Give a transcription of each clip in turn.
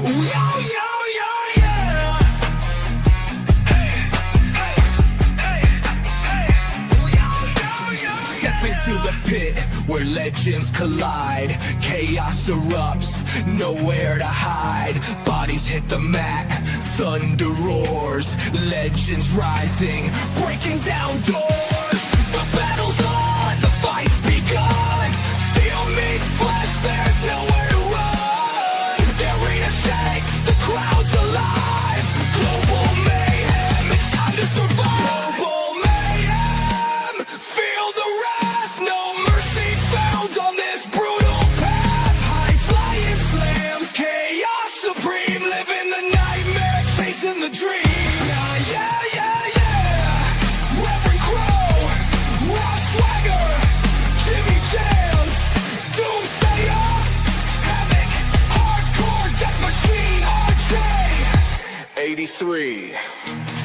Step into the pit where legends collide. Chaos erupts, nowhere to hide. Bodies hit the mat, thunder roars. Legends rising, breaking down doors. The battle's on, the fight's begun. Steel meets flesh, there's nowhere to run. The arena shakes, the crowd's alive. Global mayhem, it's time to survive. Global mayhem, feel the wrath. No mercy found on this brutal path. High flying slams, chaos supreme. Living the nightmare, chasing the dream. Reverend Crow, Rob Swagger, Jimmy Jams, Doomsayer, Havoc, Hardcore Death Machine, RJ. 83,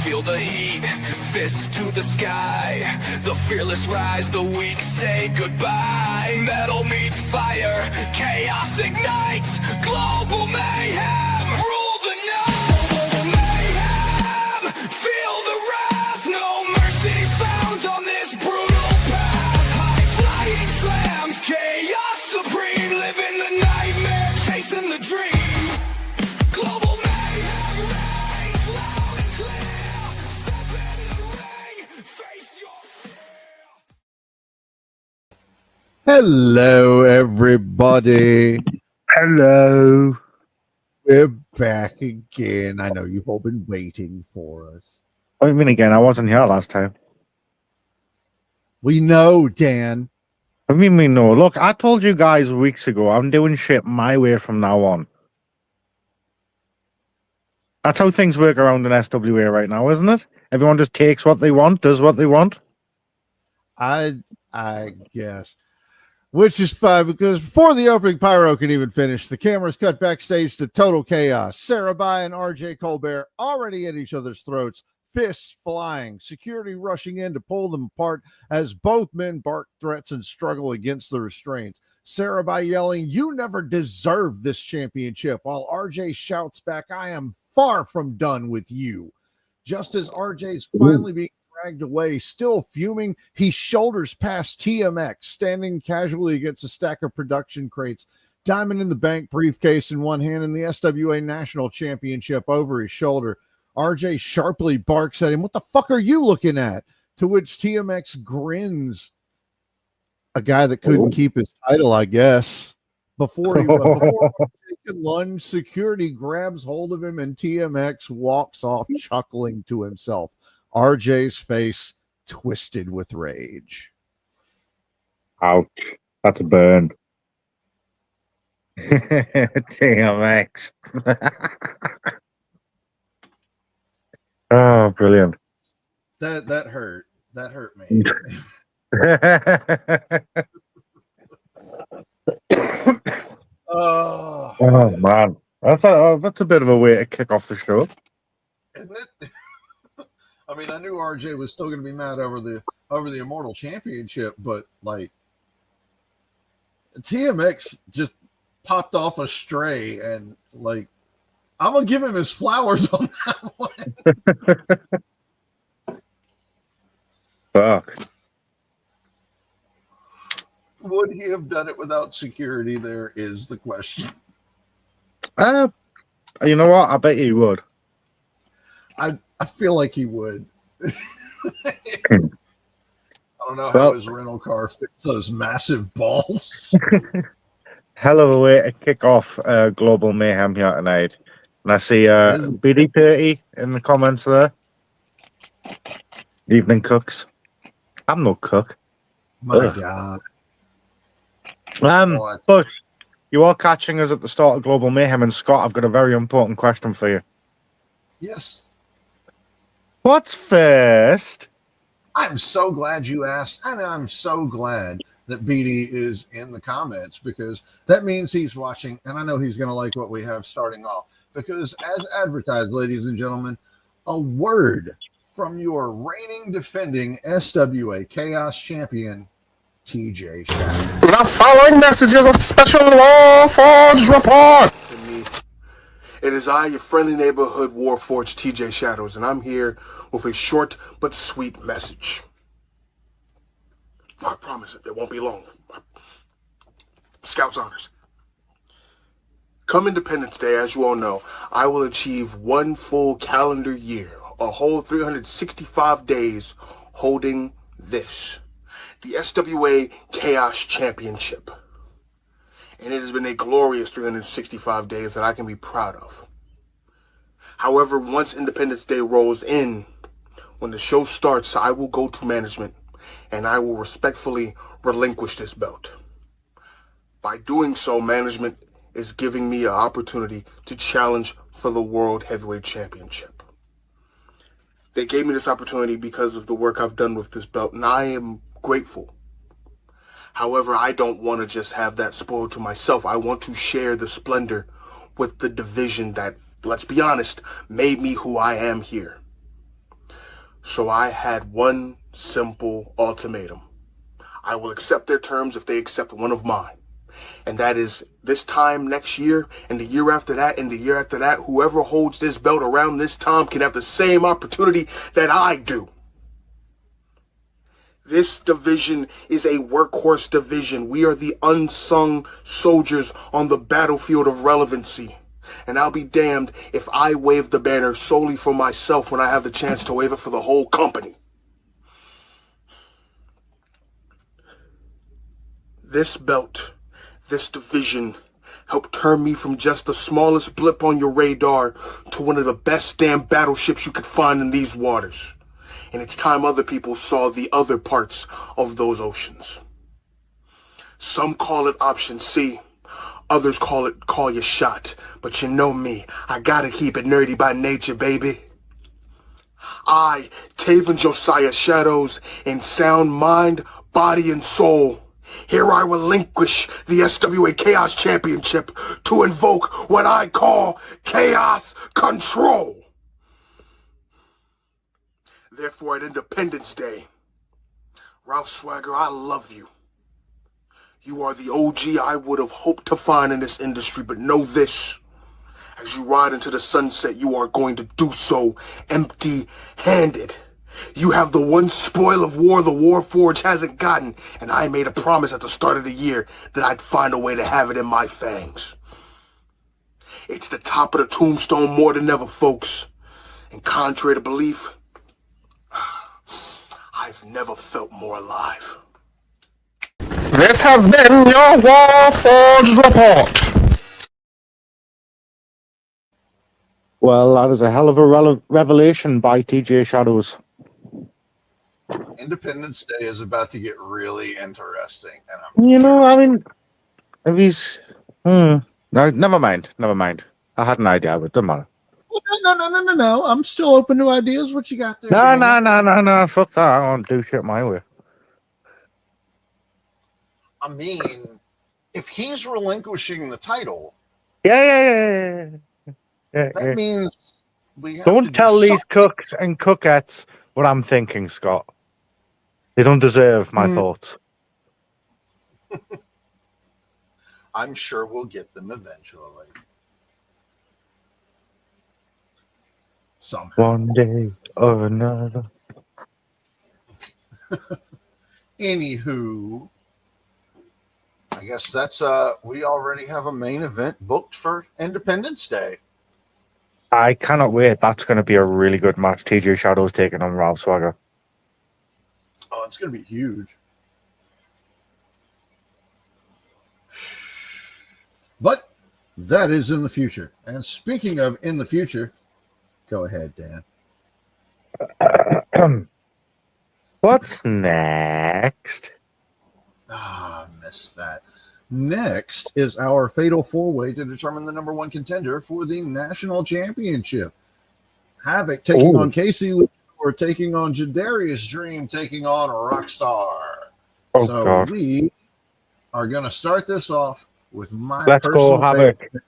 feel the heat, fists to the sky. The fearless rise, the weak say goodbye. Metal meets fire, chaos ignites. Global mayhem, rule the night. Global mayhem, feel the wrath. No mercy found on this brutal path. High flying slams, chaos supreme. Living the nightmare, chasing the dream. Global mayhem reigns loud and clear. Step in the ring, face your fear. Hello, everybody. Hello. We're back again. I know you've all been waiting for us. What do you mean again? I wasn't here last time. We know, Dan. What do you mean we know? Look, I told you guys weeks ago, I'm doing shit my way from now on. That's how things work around in SWA right now, isn't it? Everyone just takes what they want, does what they want. I guess. Which is fine, because before the opening pyro can even finish, the cameras cut backstage to total chaos. Cerebi and RJ Colbert already at each other's throats, fists flying, security rushing in to pull them apart as both men bark threats and struggle against the restraints. Cerebi yelling, "You never deserved this championship," while RJ shouts back, "I am far from done with you." Just as RJ's finally being dragged away, still fuming, he shoulders past TMX, standing casually against a stack of production crates, Diamond in the Bank briefcase in one hand and the SWA National Championship over his shoulder. RJ sharply barks at him, "What the fuck are you looking at?" To which TMX grins. A guy that couldn't keep his title, I guess. Before RJ can lunge, security grabs hold of him and TMX walks off chuckling to himself. RJ's face twisted with rage. Ouch. That's a burn. TMX. Oh, brilliant. That hurt. That hurt me. Oh man. That's a bit of a way to kick off the show. Isn't it? I mean, I knew RJ was still going to be mad over the Immortal Championship, but like TMX just popped off a stray, and like I'm gonna give him his flowers on that one. Fuck. Would he have done it without security? There is the question. You know what? I bet you would. I feel like he would. I don't know how his rental car fits those massive balls. Hell of a way to kick off Global Mayhem here tonight. And I see BD30 in the comments there. Evening cooks. I'm no cook. My God. But you are catching us at the start of Global Mayhem, and Scott, I've got a very important question for you. Yes. What's first? I'm so glad you asked, and I'm so glad that BD is in the comments, because that means he's watching, and I know he's going to like what we have starting off, because as advertised, ladies and gentlemen, a word from your reigning defending SWA Chaos Champion, TJ Shadow. The following message is a special Warforged report. It is I, your friendly neighborhood Warforged TJ Shadows, and I'm here with a short but sweet message. I promise it won't be long. Scouts honors. Come Independence Day, as you all know, I will achieve one full calendar year, a whole 365 days, holding this, the SWA Chaos Championship. And it has been a glorious 365 days that I can be proud of. However, once Independence Day rolls in, when the show starts, I will go to management and I will respectfully relinquish this belt. By doing so, management is giving me an opportunity to challenge for the World Heavyweight Championship. They gave me this opportunity because of the work I've done with this belt, and I am grateful. However, I don't want to just have that spoiled to myself. I want to share the splendor with the division that, let's be honest, made me who I am here. So I had one simple ultimatum. I will accept their terms if they accept one of mine. And that is, this time next year, and the year after that, and the year after that, whoever holds this belt around this time can have the same opportunity that I do. This division is a workhorse division. We are the unsung soldiers on the battlefield of relevancy. And I'll be damned if I wave the banner solely for myself when I have the chance to wave it for the whole company. This belt, this division, helped turn me from just the smallest blip on your radar to one of the best damn battleships you could find in these waters. And it's time other people saw the other parts of those oceans. Some call it Option C. Others call it Call Your Shot. But you know me, I gotta keep it nerdy by nature, baby. I, Taven Josiah Shadows, in sound mind, body, and soul, here I relinquish the SWA Chaos Championship to invoke what I call Chaos Control. Therefore, at Independence Day, Ralph Swagger, I love you. You are the OG I would have hoped to find in this industry, but know this. As you ride into the sunset, you are going to do so empty-handed. You have the one spoil of war the Warforged hasn't gotten, and I made a promise at the start of the year that I'd find a way to have it in my fangs. It's the top of the tombstone more than ever, folks. And contrary to belief, I've never felt more alive. This has been your Warforged Report. Well, that is a hell of a revelation by TJ Shadows. Independence Day is about to get really interesting. And I mean, if he's... No, never mind. I had an idea, but it doesn't matter. No. I'm still open to ideas. What you got there? No. Fuck that. I won't do shit my way. I mean, if he's relinquishing the title, Yeah. that means we have Don't to tell do these cooks and cookettes what I'm thinking, Scott. They don't deserve my thoughts. I'm sure we'll get them eventually. Somehow. One day or another. Anywho, I guess that's we already have a main event booked for Independence Day. I cannot wait. That's going to be a really good match. TJ Shadows taking on Ralph Swagger. Oh, it's going to be huge. But that is in the future. And speaking of in the future, go ahead, Dan. What's next? I missed that. Next is our fatal four-way to determine the number one contender for the national championship. Havoc taking on Casey Luchador, taking on Jadarius Dream, taking on Rockstar. God. We are going to start this off with my Let's personal go, Havoc. favorite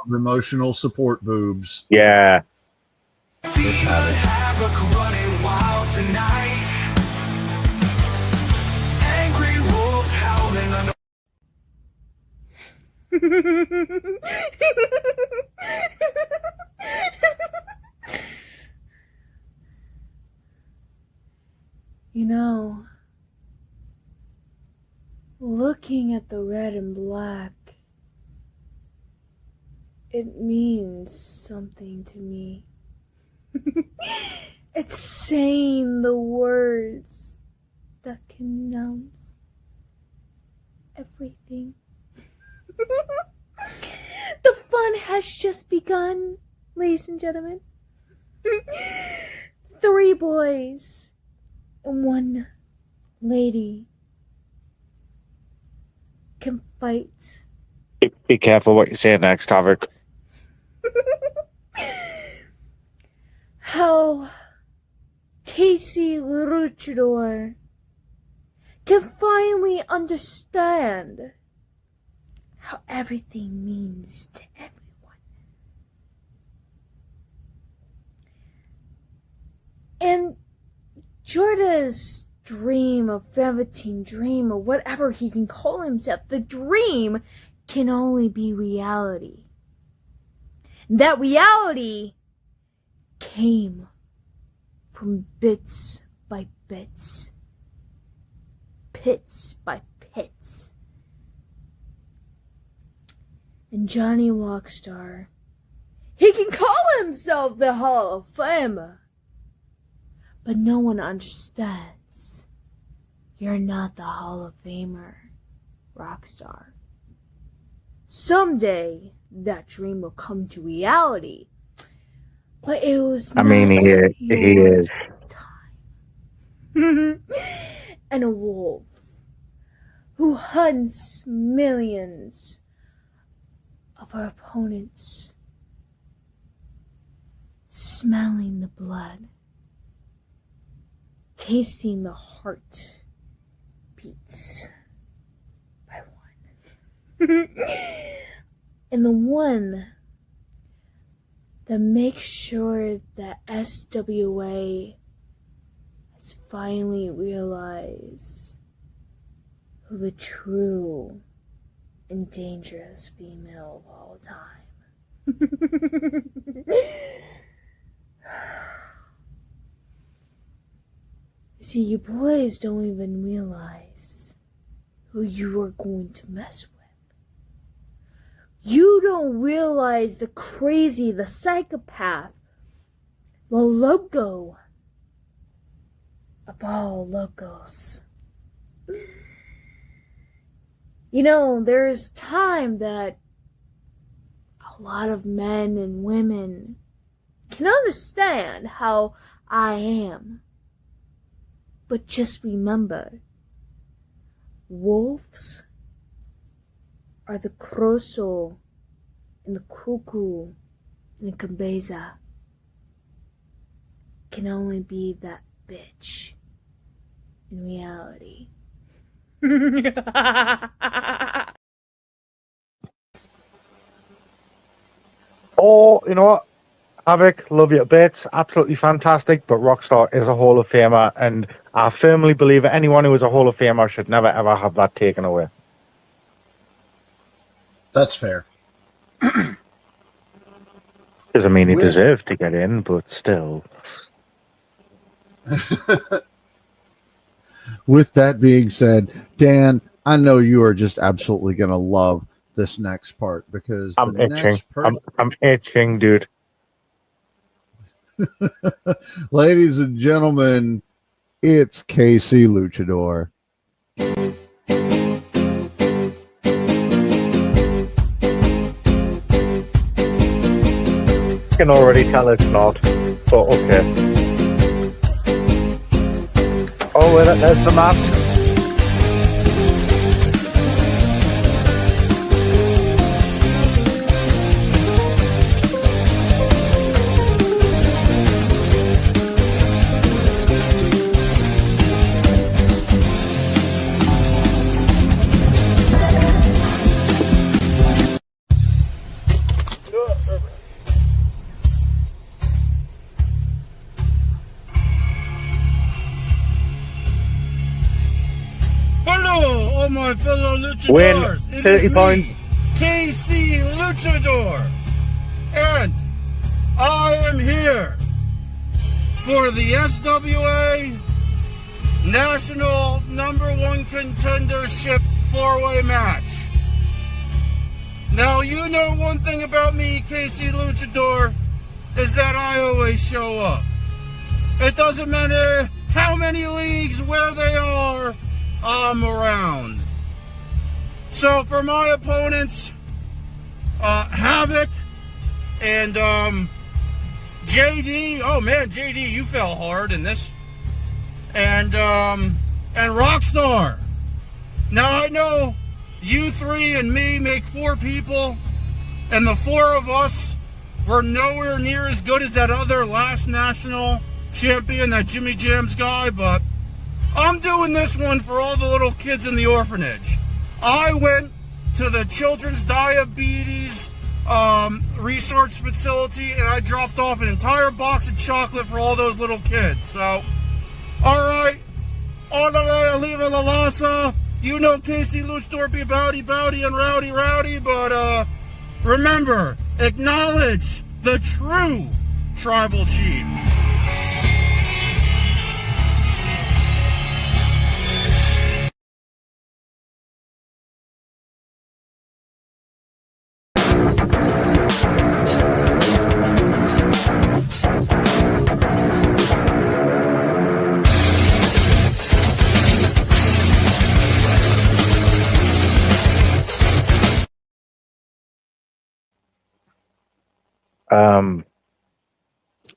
of emotional support boobs. Yeah. It's Havoc. Havoc running wild tonight. Angry wolf howling under. You know, looking at the red and black, it means something to me. It's saying the words that can announce everything. The fun has just begun, ladies and gentlemen. 3 boys and 1 lady can fight. Be careful what you say next, Havoc. How Casey Luchador can finally understand how everything means to everyone. And Jorda's dream, a velveteen dream, or whatever he can call himself, the dream can only be reality. That reality came from bits by bits, pits by pits. And Johnny Rockstar, he can call himself the Hall of Famer, but no one understands. You're not the Hall of Famer, Rockstar. Someday, that dream will come to reality. But it was I mean, he is. Time. And a wolf who hunts millions of our opponents, smelling the blood, tasting the heart beats by one. And the one that makes sure that SWA has finally realized who the true and dangerous female of all time. See, you boys don't even realize who you are going to mess with. You don't realize the crazy, the psychopath, the loco of all locos. You know, there's time that a lot of men and women can understand how I am. But just remember, wolves are the croso and the cuckoo and the cabeza. Can only be that bitch in reality. Oh, you know what? Havoc, love you to bits. Absolutely fantastic. But Rockstar is a Hall of Famer, and I firmly believe that anyone who is a Hall of Famer should never ever have that taken away. That's fair. Doesn't mean he deserved to get in, but still. With that being said, Dan, I know you are just absolutely going to love this next part because I'm itching. I'm itching, dude. Ladies and gentlemen, it's Casey Luchador. I can already tell it's not, but okay. Oh, wait, there's the mask. My fellow luchadors, Win 30 points. KC Luchador, and I am here for the SWA national #1 contendership 4-way match. Now, you know one thing about me, Casey Luchador, is that I always show up. It doesn't matter how many leagues, where they are, I'm around. So for my opponents, Havoc and JD. Oh man, JD, you fell hard in this. And Rockstar. Now I know you three and me make 4 people, and the 4 of us were nowhere near as good as that other last national champion, that Jimmy Jams guy, but I'm doing this one for all the little kids in the orphanage. I went to the Children's Diabetes Research Facility, and I dropped off an entire box of chocolate for all those little kids. So, alright, orale, aliva la lasa. You know Casey Luchador be bowdy and rowdy, but remember, acknowledge the true tribal chief.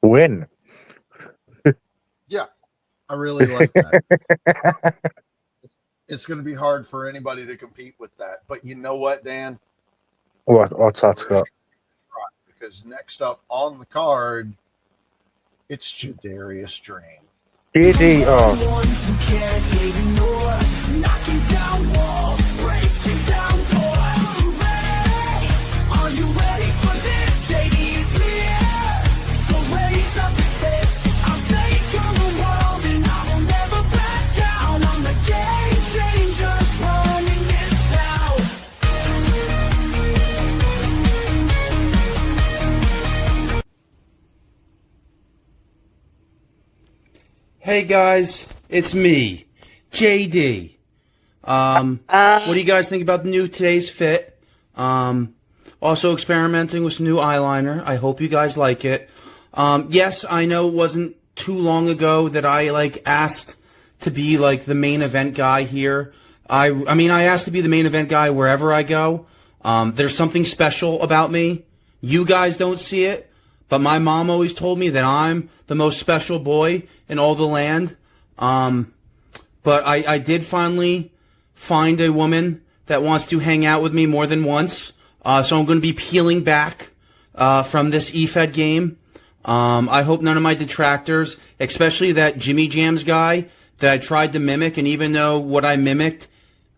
Win. Yeah, I really like that. It's going to be hard for anybody to compete with that. But you know what, Dan? What's that, Scott? Because next up on the card, it's Jadarius Drain. JD, oh. Ones who can't ignore, knocking down walls, breaking down doors. Are you ready for this? JD is here, so raise up your fist. I'll take on the world and I will never back down. I'm the game changers running this town. Hey guys, it's me, JD. What do you guys think about the new Today's Fit? Also experimenting with some new eyeliner. I hope you guys like it. Yes, I know it wasn't too long ago that I asked to be the main event guy here. I mean I asked to be the main event guy wherever I go. There's something special about me. You guys don't see it. But my mom always told me that I'm the most special boy in all the land. But I did finally find a woman that wants to hang out with me more than once. So I'm going to be peeling back from this EFED game. I hope none of my detractors, especially that Jimmy Jams guy that I tried to mimic, and even though what I mimicked,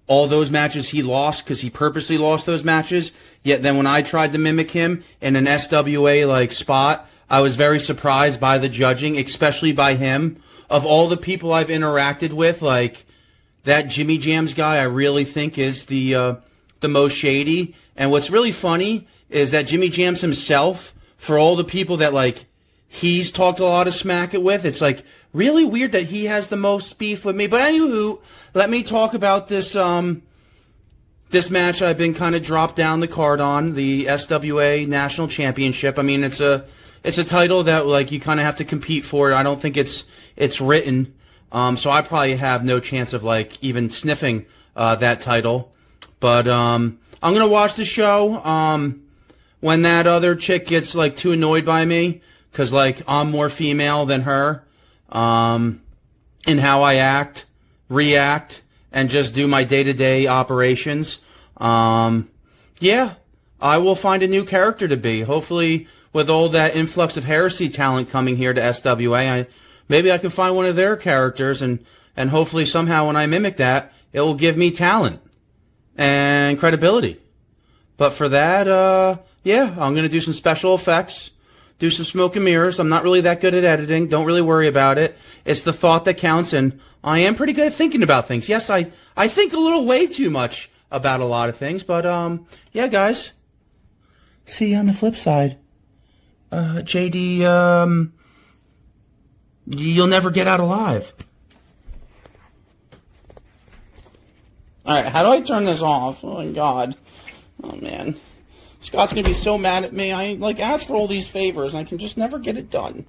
all those matches he lost because he purposely lost those matches. Yet then when I tried to mimic him in an SWA spot, I was very surprised by the judging, especially by him. Of all the people I've interacted with, that Jimmy Jams guy, I really think is the most shady. And what's really funny is that Jimmy Jams himself, for all the people that he's talked a lot of smack with, it's really weird that he has the most beef with me. But anywho, let me talk about this this match I've been kind of dropped down the card on, the SWA National Championship. I mean, it's a title that you kind of have to compete for. I don't think it's written, so I probably have no chance of even sniffing that title. But I'm gonna watch the show when that other chick gets too annoyed by me because I'm more female than her. In how I act, react, and just do my day-to-day operations. Yeah, I will find a new character to be. Hopefully, with all that influx of heresy talent coming here to SWA, maybe I can find one of their characters, and hopefully somehow when I mimic that, it will give me talent and credibility. But for that, yeah, I'm going to do some special effects. Do some smoke and mirrors. I'm not really that good at editing. Don't really worry about it. It's the thought that counts, and I am pretty good at thinking about things. Yes, I think a little way too much about a lot of things, but yeah, guys. See you on the flip side. JD, you'll never get out alive. Alright, how do I turn this off? Oh my god. Oh man. Scott's gonna be so mad at me. I like ask for all these favors and I can just never get it done.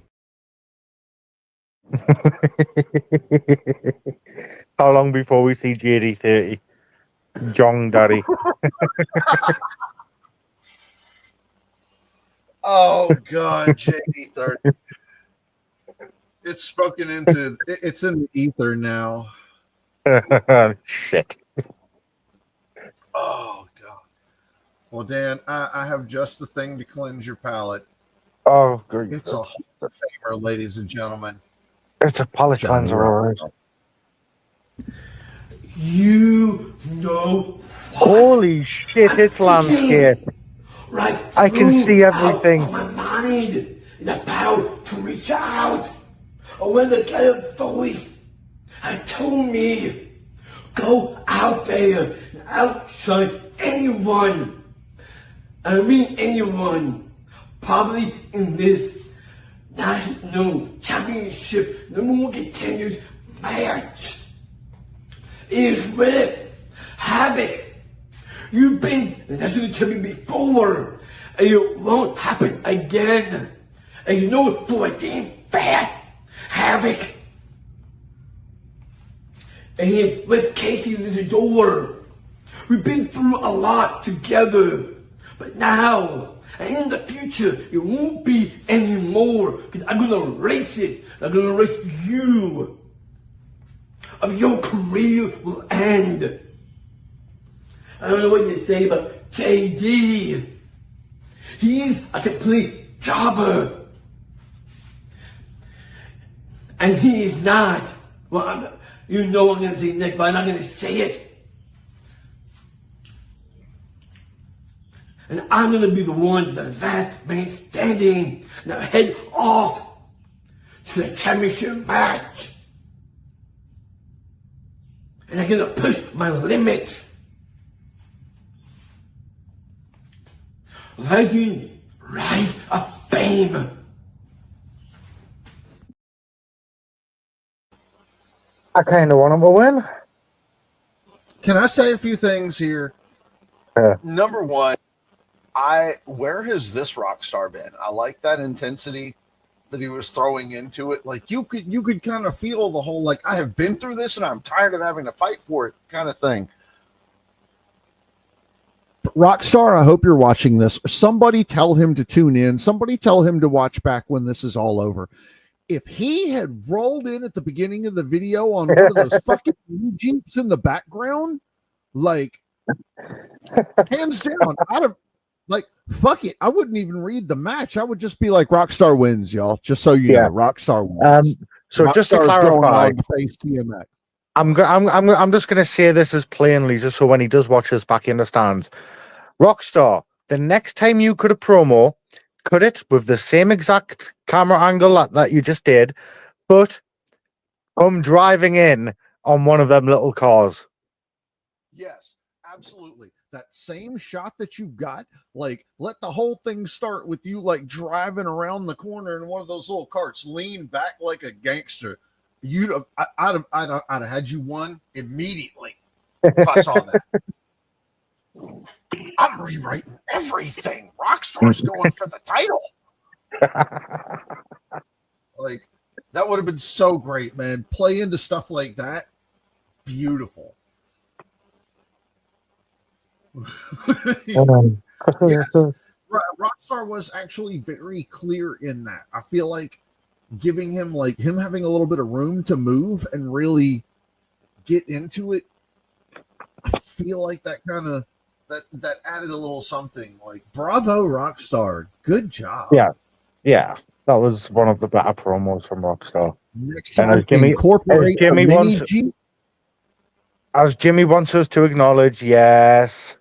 How long before we see JD30? Jong Daddy. Oh God, JD30. It's spoken into. It's in the ether now. Shit. Oh God. Well, Dan, I have just the thing to cleanse your palate. Oh, good. It's a Hall of Famer, ladies and gentlemen. It's a palate cleanser, all right. You know Holy shit, it's landscape. right I can see everything. out of my mind is about to reach out. When the little voice had told me, go out there and outshine anyone. I mean anyone. Probably in this national championship #1 contenders match. It is with Havoc. You've been the national champion before, and it won't happen again. And you know for a damn fact, Havoc. And with Casey Luchador, we've been through a lot together. But now, and in the future, it won't be anymore. Because I'm gonna erase it. I'm gonna erase you. Of your career will end. I don't know what you say about JD. He's a complete jobber. And he is not. Well, you know what I'm going to say next, but I'm not going to say it. And I'm going to be the one, the last man standing. Now head off to the championship match. And I'm going to push my limits. Legend, Rise of Fame. I kind of want him to win. Can I say a few things here? Yeah. Number one, where has this Rockstar been? I like that intensity that he was throwing into it. Like you could kind of feel the whole like I have been through this and I'm tired of having to fight for it kind of thing. Rockstar, I hope you're watching this. Somebody tell him to tune in. Somebody tell him to watch back when this is all over. If he had rolled in at the beginning of the video on one of those fucking Jeeps in the background, like hands down, I'd have like fuck it. I wouldn't even read the match. I would just be like, Rockstar wins, y'all. Just so you know, Rockstar wins. So Rockstar's just to clarify, going on to face TMX. I'm just going to say this as plainly, just so when he does watch this back, he understands. Rockstar, the next time you cut a promo, cut it with the same exact camera angle that you just did, but I'm driving in on one of them little cars. Yes, absolutely. That same shot that you got, like, let the whole thing start with you, like, driving around the corner in one of those little carts, lean back like a gangster. I'd have had you won immediately if I saw that. I'm rewriting everything. Rockstar's going for the title. Like, that would have been so great, man. Play into stuff like that. Beautiful. Yes. Rockstar was actually very clear in that. I feel like giving him having a little bit of room to move and really get into it. I feel like that kind of that added a little something. Like, bravo, Rockstar. Good job. Yeah. That was one of the better promos from Rockstar. Next time, incorporate as Jimmy wants us to acknowledge, yes,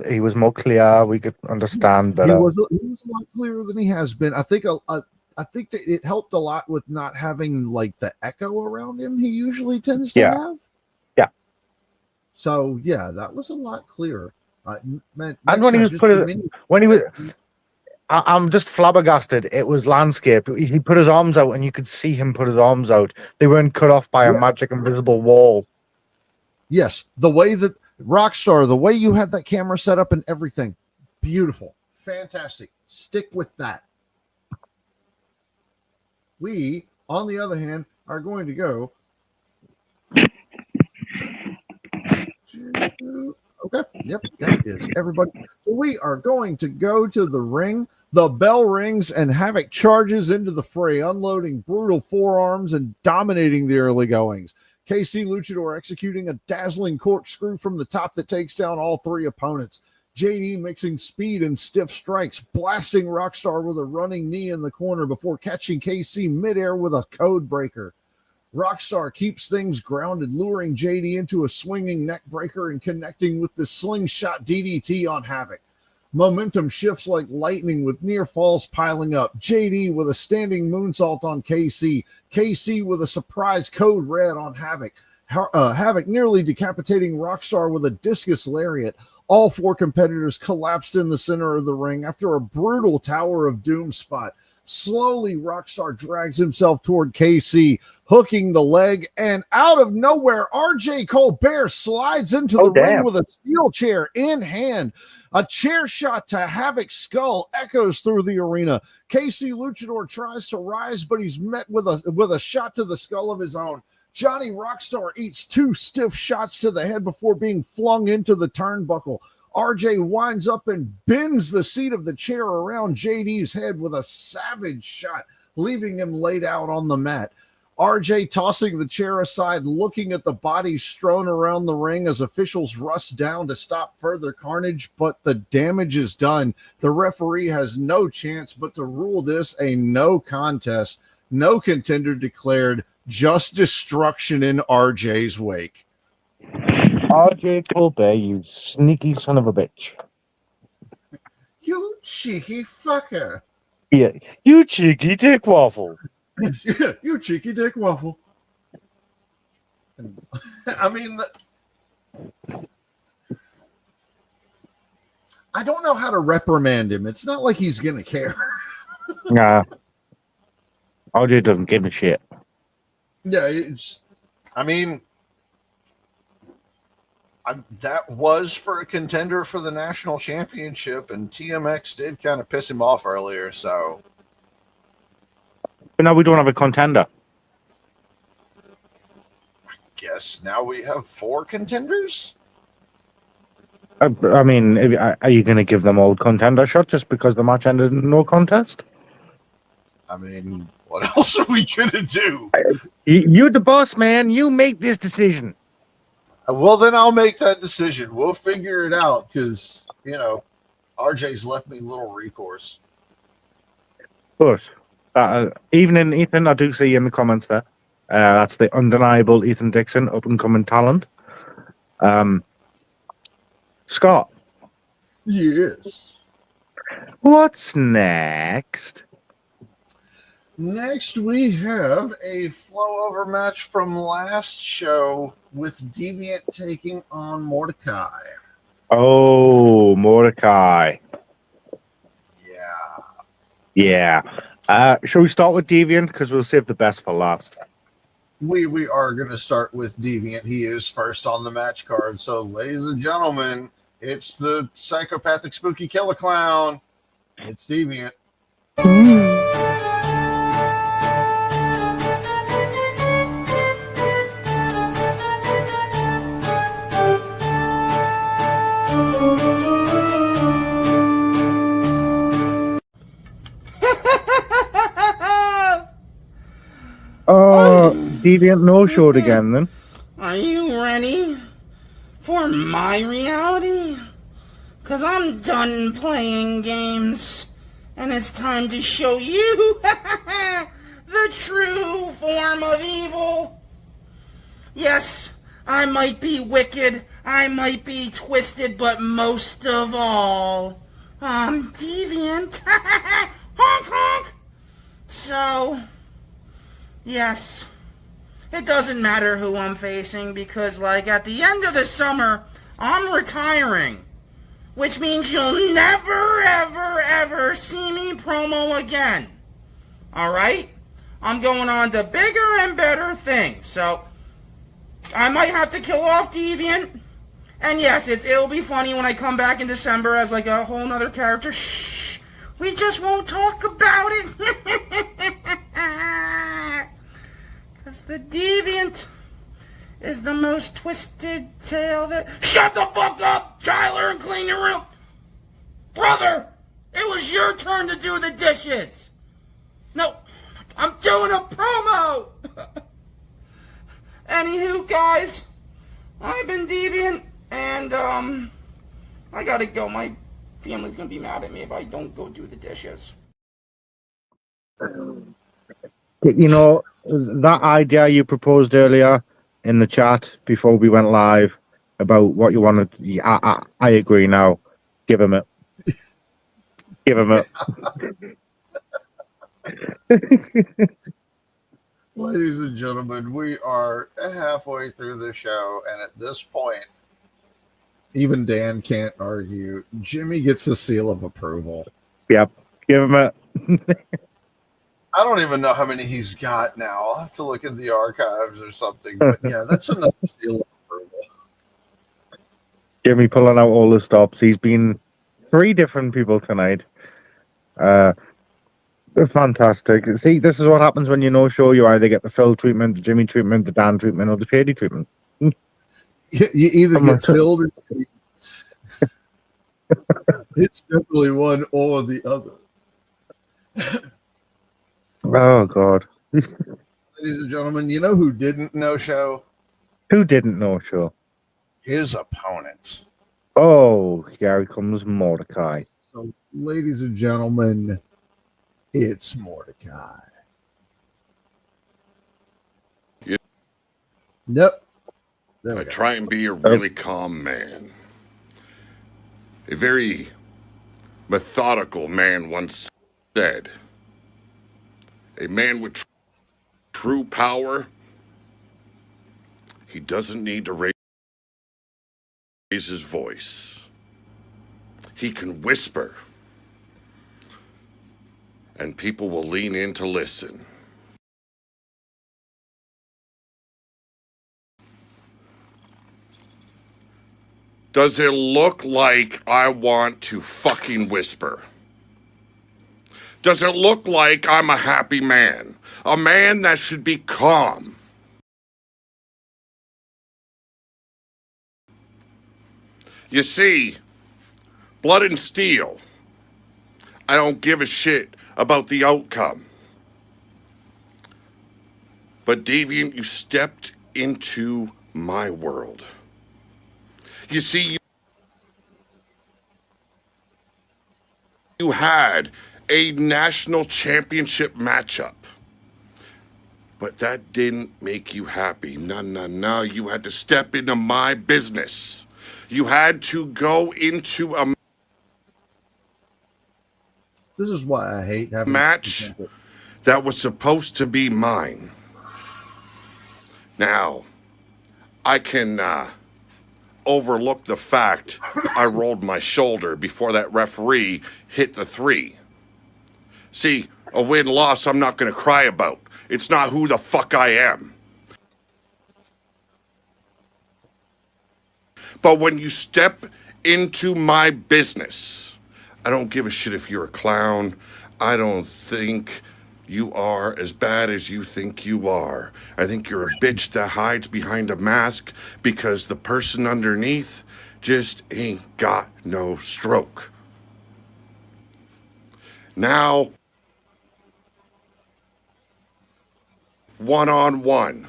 he was more clear, we could understand better. He was a lot clearer than he has been. I think that it helped a lot with not having like the echo around him he usually tends to have. Yeah. So yeah, that was a lot clearer. Man, and when he was I'm just flabbergasted. It was landscape. He put his arms out, and you could see him put his arms out. They weren't cut off by a magic invisible wall. Yes, the way that Rockstar, the way you had that camera set up and everything, beautiful, fantastic. Stick with that. We, on the other hand, are going to go. Okay, yep, that is everybody. So we are going to go to the ring. The bell rings and Havoc charges into the fray, unloading brutal forearms and dominating the early goings. KC Luchador executing a dazzling corkscrew from the top that takes down all three opponents. JD mixing speed and stiff strikes, blasting Rockstar with a running knee in the corner before catching KC midair with a code breaker. Rockstar keeps things grounded, luring JD into a swinging neck breaker and connecting with the slingshot DDT on Havoc. Momentum shifts like lightning with near falls piling up. JD with a standing moonsault on KC. KC with a surprise code red on Havoc. Havoc nearly decapitating Rockstar with a discus lariat. All four competitors collapsed in the center of the ring after a brutal Tower of Doom spot. Slowly, Rockstar drags himself toward KC, hooking the leg, and out of nowhere, RJ Colbert slides into the ring with a steel chair in hand. A chair shot to Havoc's skull echoes through the arena. KC Luchador tries to rise, but he's met with a shot to the skull of his own. Johnny Rockstar eats two stiff shots to the head before being flung into the turnbuckle. RJ winds up and bends the seat of the chair around JD's head with a savage shot, leaving him laid out on the mat. RJ tossing the chair aside, looking at the bodies strewn around the ring as officials rush down to stop further carnage, but the damage is done. The referee has no chance but to rule this a no contest. No contender declared, just destruction in RJ's wake. RJ Colbert, you sneaky son of a bitch. You cheeky fucker. Yeah, you cheeky dick waffle. You cheeky dick waffle. I mean, I don't know how to reprimand him. It's not like he's going to care. Nah. RJ doesn't give a shit. Yeah, that was for a contender for the national championship, and TMX did kind of piss him off earlier, so. But now we don't have a contender. I guess now we have 4 contenders? I mean, are you going to give them all contender shot just because the match ended in no contest? I mean, what else are we going to do? You're the boss, man. You make this decision. Well, then I'll make that decision. We'll figure it out because, RJ's left me little recourse. But evening, Ethan, I do see you in the comments there. That's the undeniable Ethan Dixon, up-and-coming talent. Scott. Yes. What's next? Next, we have a flow-over match from last show with Deviant taking on Mordekai. Oh, Mordekai. Yeah. Shall we start with Deviant? Because we'll save the best for last. We are going to start with Deviant. He is first on the match card. So, ladies and gentlemen, it's the psychopathic spooky killer clown. It's Deviant. Deviant no-showed again, then. Are you ready for my reality? 'Cause I'm done playing games, and it's time to show you the true form of evil. Yes, I might be wicked, I might be twisted, but most of all, I'm deviant. Honk, honk. So, yes. It doesn't matter who I'm facing because, at the end of the summer, I'm retiring. Which means you'll never, ever, ever see me promo again. Alright? I'm going on to bigger and better things. So, I might have to kill off Deviant. And yes, it'll be funny when I come back in December as like a whole nother character. Shh. We just won't talk about it. Because the Deviant is the most twisted tale that... Shut the fuck up, Tyler, and clean your room. Brother, it was your turn to do the dishes. No, I'm doing a promo. Anywho, guys, I've been Deviant, and I gotta go. My family's gonna be mad at me if I don't go do the dishes. You know, that idea you proposed earlier in the chat before we went live about what you wanted, I agree now. Give him it. Give him it. Ladies and gentlemen, we are halfway through the show, and at this point, even Dan can't argue. Jimmy gets the seal of approval. Yep. Give him it. I don't even know how many he's got now. I'll have to look in the archives or something. But yeah, that's another seal of approval. Jimmy pulling out all the stops. He's been 3 different people tonight. Fantastic. See, this is what happens when you no-show. You either get the Phil treatment, the Jimmy treatment, the Dan treatment, or the Shady treatment. You either get filled or it's definitely one or the other. Oh, God. Ladies and gentlemen, you know who didn't no-show? Who didn't no-show? His opponent. Oh, here comes Mordekai. So, ladies and gentlemen, it's Mordekai. Nope. I try and be a really calm man. A very methodical man once said, a man with true power, he doesn't need to raise his voice. He can whisper, and people will lean in to listen. Does it look like I want to fucking whisper? Does it look like I'm a happy man? A man that should be calm? You see, blood and steel, I don't give a shit about the outcome. But Deviant, you stepped into my world. You see, you had a national championship matchup, but that didn't make you happy. No. You had to step into my business. You had to go into a This is why I hate having match that was supposed to be mine. Now, I can overlook the fact I rolled my shoulder before that referee hit the 3. See, a win-loss I'm not going to cry about. It's not who the fuck I am. But when you step into my business, I don't give a shit if you're a clown. I don't think you are as bad as you think you are. I think you're a bitch that hides behind a mask because the person underneath just ain't got no stroke. Now, one-on-one,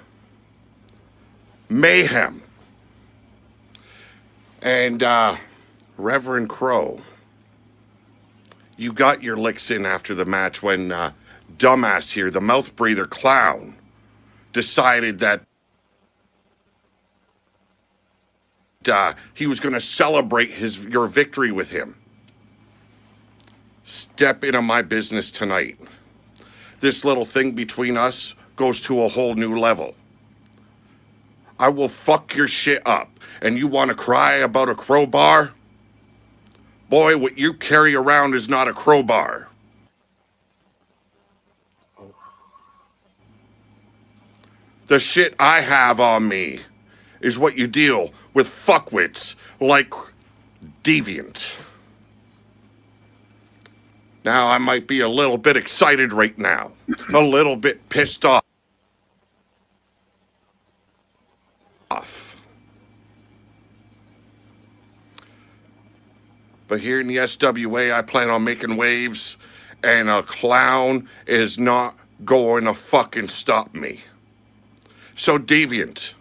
Mayhem, and Reverend Crow. You got your licks in after the match when dumbass here, the mouth breather clown, decided that he was going to celebrate your victory with him. Step into my business tonight. This little thing between us goes to a whole new level. I will fuck your shit up. And you want to cry about a crowbar? Boy, what you carry around is not a crowbar. The shit I have on me is what you deal with fuckwits like Deviant. Now, I might be a little bit excited right now, a little bit pissed off. But here in the SWA, I plan on making waves, and a clown is not going to fucking stop me. So, Deviant,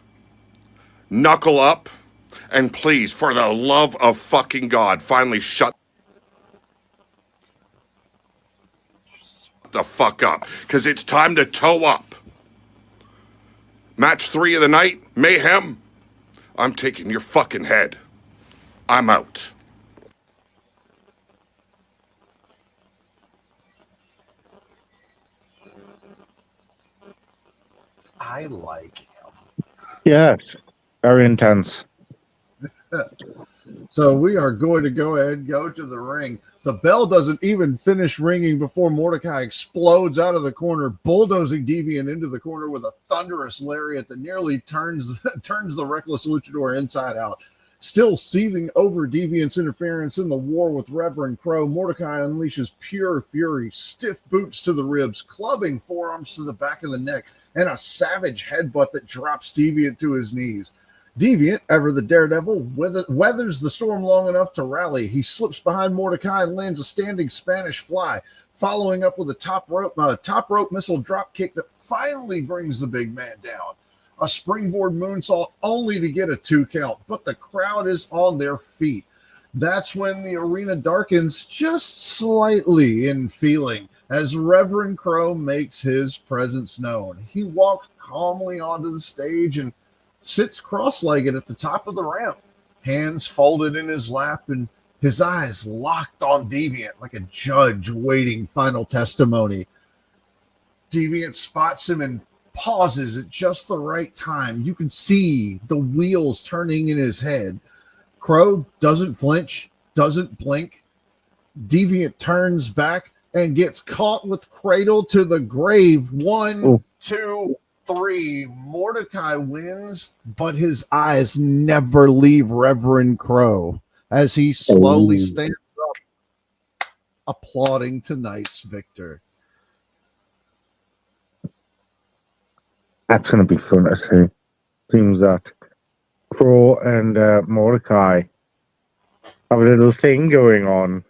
knuckle up, and please, for the love of fucking God, finally shut the fuck up, because it's time to toe up. Match 3 of the night, Mayhem, I'm taking your fucking head. I'm out. I like him. Yes, very intense. So we are going to go ahead and go to the ring. The bell doesn't even finish ringing before Mordekai explodes out of the corner, bulldozing Deviant into the corner with a thunderous lariat that nearly turns the reckless Luchador inside out. Still seething over Deviant's interference in the war with Reverend Crow, Mordekai unleashes pure fury, stiff boots to the ribs, clubbing forearms to the back of the neck, and a savage headbutt that drops Deviant to his knees. Deviant, ever the daredevil, weathers the storm long enough to rally. He slips behind Mordekai and lands a standing Spanish fly, following up with a top rope missile drop kick that finally brings the big man down. A springboard moonsault only to get a 2 count, but the crowd is on their feet. That's when the arena darkens just slightly in feeling as Reverend Crow makes his presence known. He walks calmly onto the stage and sits cross-legged at the top of the ramp, hands folded in his lap and his eyes locked on Deviant like a judge waiting final testimony. Deviant spots him and pauses at just the right time. You can see the wheels turning in his head. Crow doesn't flinch, doesn't blink. Deviant turns back and gets caught with cradle to the grave. 1, 2, 3. Mordekai wins, but his eyes never leave Reverend Crow as he slowly stands up, applauding tonight's victor. That's going to be fun to see. Seems that Crow and Mordekai have a little thing going on.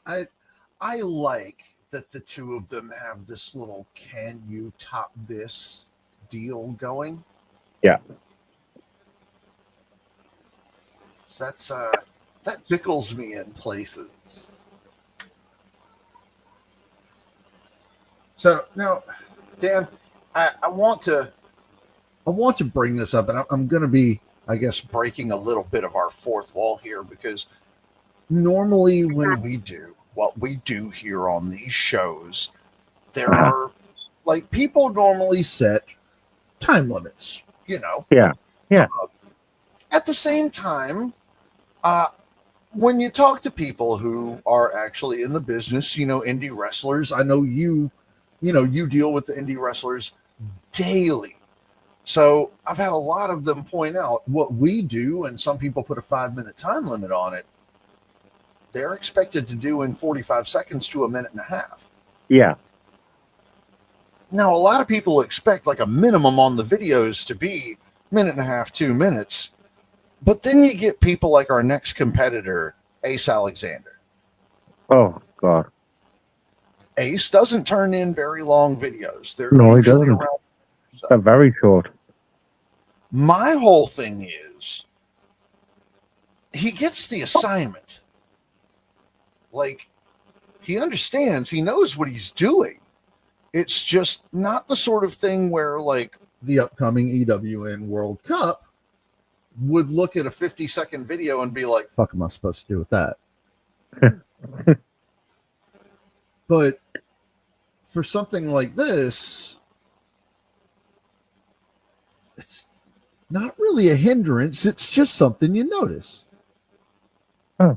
I like that the two of them have this little "can you top this" deal going. Yeah. So that tickles me in places. So now, Dan, I want to bring this up, and I'm going to be, I guess, breaking a little bit of our fourth wall here, because normally when we do what we do here on these shows, there are, like, people normally set time limits, you know. Yeah. At the same time, when you talk to people who are actually in the business, you know, indie wrestlers, I know you deal with the indie wrestlers daily. So I've had a lot of them point out what we do, and some people put a 5-minute time limit on it. They're expected to do in 45 seconds to a minute and a half. Yeah. Now, a lot of people expect like a minimum on the videos to be 1.5 minutes, 2 minutes. But then you get people like our next competitor, Ace Alexander. Oh, God. Ace doesn't turn in very long videos. They're No, he usually doesn't. around. They're very short. My whole thing is he gets the assignment. Like, he understands, he knows what he's doing. It's just not the sort of thing where, like, the upcoming EWN World Cup would look at a 50-second video and be like, fuck am I supposed to do with that? But for something like this, it's not really a hindrance. It's just something you notice. Oh.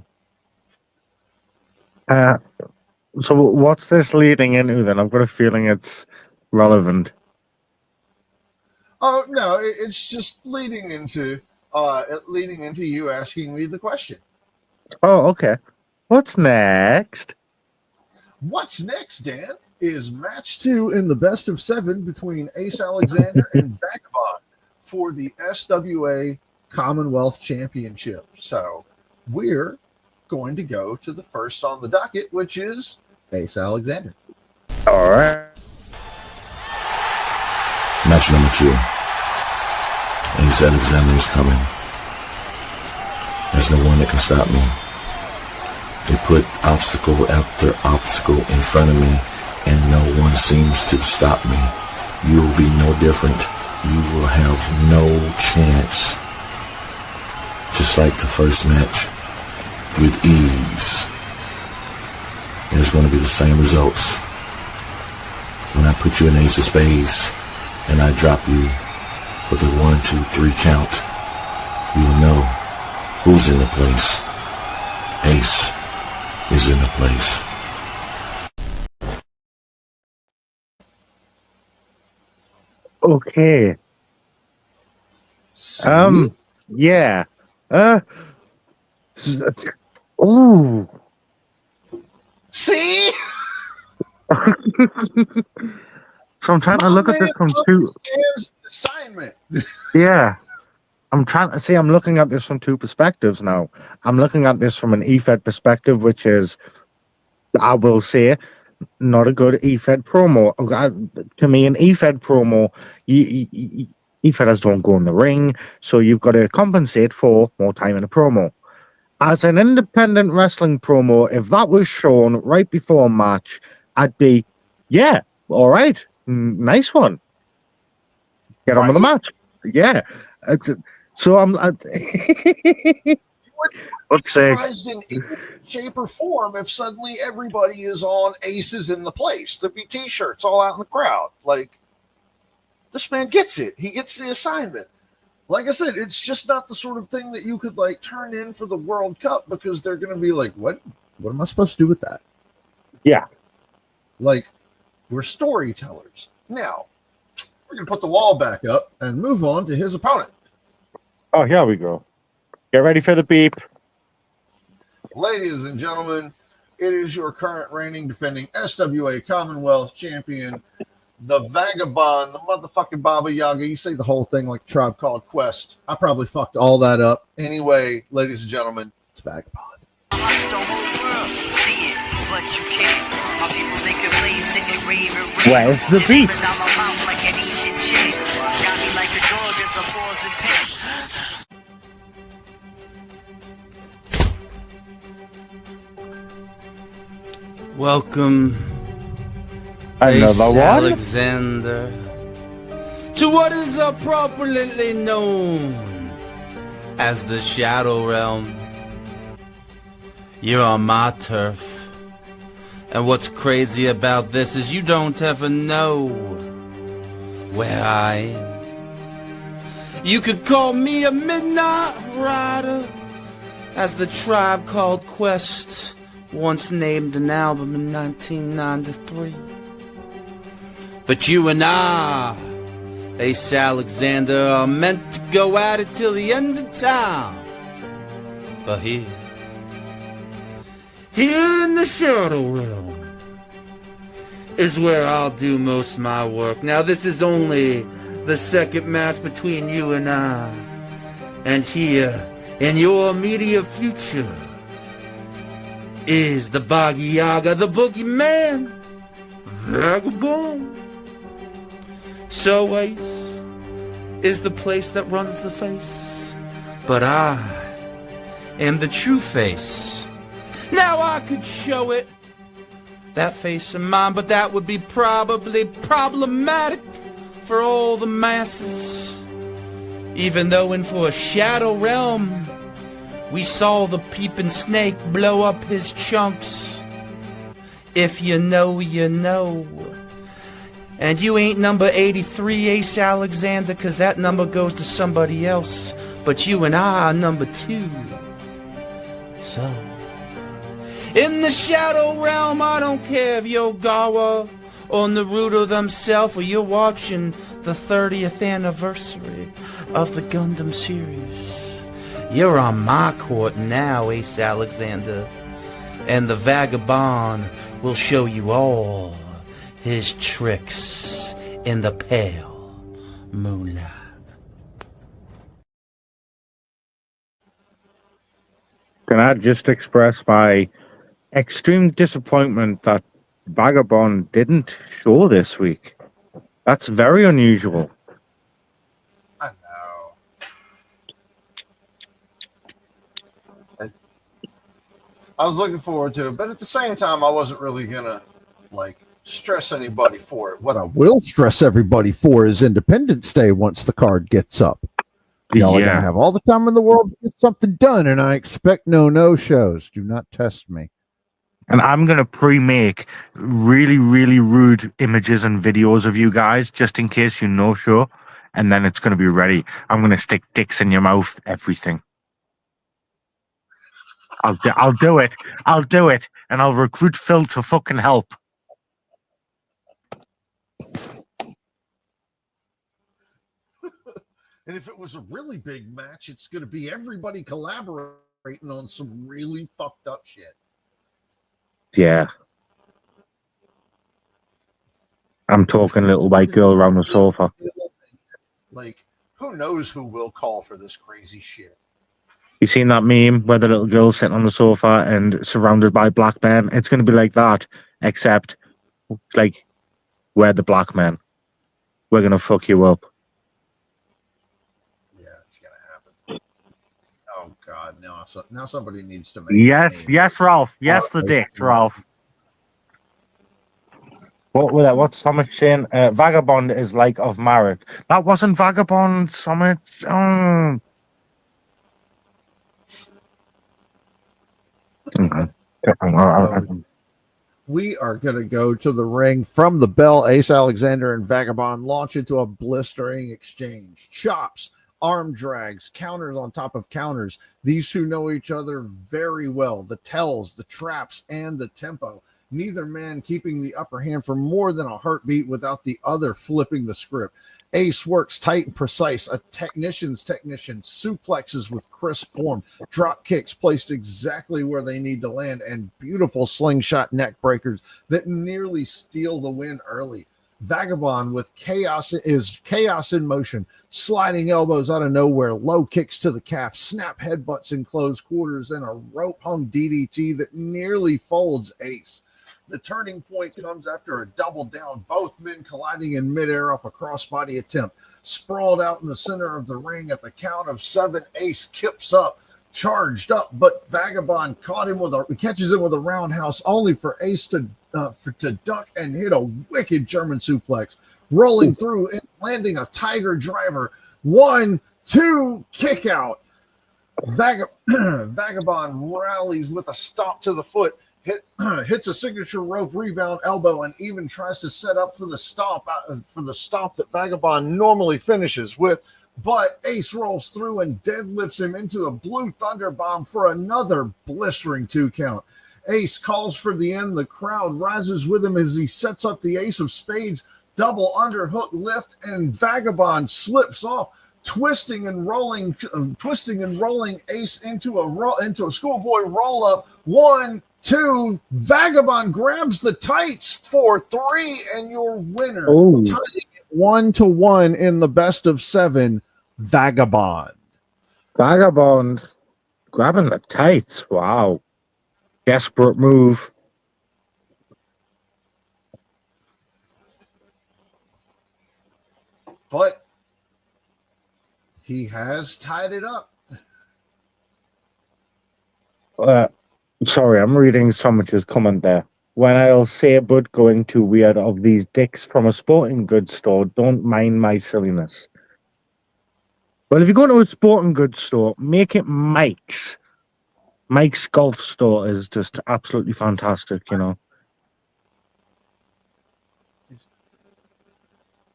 So what's this leading into then? I've got a feeling it's relevant. Oh no, it's just leading into you asking me the question. Oh, okay. What's next? What's next, Dan, is match 2 in the best of 7 between Ace Alexander and Vagabond for the SWA Commonwealth Championship. So we're going to go to the first on the docket, which is Ace Alexander. All right. Match number 2. Ace Alexander is coming. There's no one that can stop me. They put obstacle after obstacle in front of me, and no one seems to stop me. You will be no different. You will have no chance. Just like the first match, with ease. There's going to be the same results. When I put you in Ace of Spades, and I drop you for the 1, 2, 3 count, you will know who's in the place. Ace is in the place. Okay. Yeah. Ooh. See? So I'm trying to look at this from two. Assignment. Yeah. I'm looking at this from two perspectives now. I'm looking at this from an EFED perspective, which is, I will say, not a good EFED promo. To me, an EFED promo, EFEDers don't go in the ring, so you've got to compensate for more time in a promo. As an independent wrestling promo, if that was shown right before a match, I'd be, yeah, all right, nice one. Get on with the match. Yeah. So I'm let's say, surprised in any shape or form if suddenly everybody is on Aces in the place. There'd be t-shirts all out in the crowd. Like, this man gets it. He gets the assignment. Like I said, it's just not the sort of thing that you could like turn in for the World Cup, because they're going to be like, what am I supposed to do with that? Yeah. Like, we're storytellers. Now, we're going to put the wall back up and move on to his opponent. Oh, here we go. Get ready for the beep. Ladies and gentlemen, it is your current reigning defending SWA Commonwealth Champion, the Vagabond, the motherfucking Baba Yaga. You say the whole thing like Tribe Called Quest. I probably fucked all that up. Anyway, ladies and gentlemen, it's Vagabond. Where's the beep? Welcome, Another Ace one? Alexander, to what is appropriately known as the Shadow Realm. You're on my turf, and what's crazy about this is you don't ever know where I am. You could call me a midnight rider, as the Tribe Called Quest once named an album in 1993. But you and I, Ace Alexander, are meant to go at it till the end of time. But here in the Shadow Realm, is where I'll do most of my work. Now, this is only the second match between you and I. And here, in your immediate future, is the Baba Yaga, the boogeyman, Vagabond. So Ace is the place that runs the face, but I am the true face. Now I could show it, that face of mine, but that would be probably problematic for all the masses. Even though in for a Shadow Realm, we saw the peeping snake blow up his chunks. If you know, you know. And you ain't number 83, Ace Alexander, cause that number goes to somebody else. But you and I are number 2. So, in the Shadow Realm, I don't care if you're Gawa or Naruto themselves, or you're watching the 30th anniversary of the Gundam series. You're on my court now, Ace Alexander, and the Vagabond will show you all his tricks in the pale moonlight. Can I just express my extreme disappointment that Vagabond didn't show this week? That's very unusual. I know. I was looking forward to it, but at the same time, I wasn't really gonna stress anybody for it. What I will stress everybody for is Independence Day once the card gets up. Y'all are gonna have all the time in the world to get something done, and I expect no shows. Do not test me. And I'm going to pre-make really, really rude images and videos of you guys just in case you no-show. And then it's going to be ready. I'm going to stick dicks in your mouth, everything. I'll do it. I'll do it. And I'll recruit Phil to fucking help. And if it was a really big match, it's going to be everybody collaborating on some really fucked up shit. Yeah. I'm talking little white girl around the sofa. Who knows who will call for this crazy shit? You seen that meme where the little girl's sitting on the sofa and surrounded by black men? It's going to be like that, except, we're the black men. We're going to fuck you up. Yeah, it's going to happen. Oh, God. Now somebody needs to make Yes, Ralph. Yes, the dicks, Ralph. What's Summit saying? Vagabond is like of Marek. That wasn't Vagabond, Summit. Oh. We are going to go to the ring from the bell. Ace Alexander and Vagabond launch into a blistering exchange. Chops, arm drags, counters on top of counters. These two know each other very well. The tells, the traps, and the tempo. Neither man keeping the upper hand for more than a heartbeat without the other flipping the script. Ace works tight and precise. A technician's technician suplexes with crisp form. Drop kicks placed exactly where they need to land, and beautiful slingshot neck breakers that nearly steal the win early. Vagabond with chaos in motion, sliding elbows out of nowhere, low kicks to the calf, snap headbutts in close quarters, and a rope hung DDT that nearly folds Ace. The turning point comes after a double down, both men colliding in midair off a crossbody attempt. Sprawled out in the center of the ring at the count of 7, Ace kips up, charged up, but Vagabond catches him with a roundhouse, only for Ace to duck and hit a wicked German suplex, rolling through and landing a tiger driver. 1, 2, kick out. Vagabond rallies with a stomp to the foot, hits a signature rope rebound elbow, and even tries to set up for the stomp that Vagabond normally finishes with. But Ace rolls through and deadlifts him into a blue thunder bomb for another blistering 2 count. Ace calls for the end. The crowd rises with him as he sets up the ace of spades, double underhook lift, and Vagabond slips off, twisting and rolling Ace into a schoolboy roll up. 1, 2, Vagabond grabs the tights for 3, and your winner, tying it 1-1 in the best of 7, Vagabond. Vagabond grabbing the tights. Wow. Desperate move. But he has tied it up. Sorry, I'm reading Summit's comment there. When I'll say but going too weird of these dicks from a sporting goods store, don't mind my silliness. Well, if you go to a sporting goods store, make it Mike's. Mike's golf store is just absolutely fantastic, you know.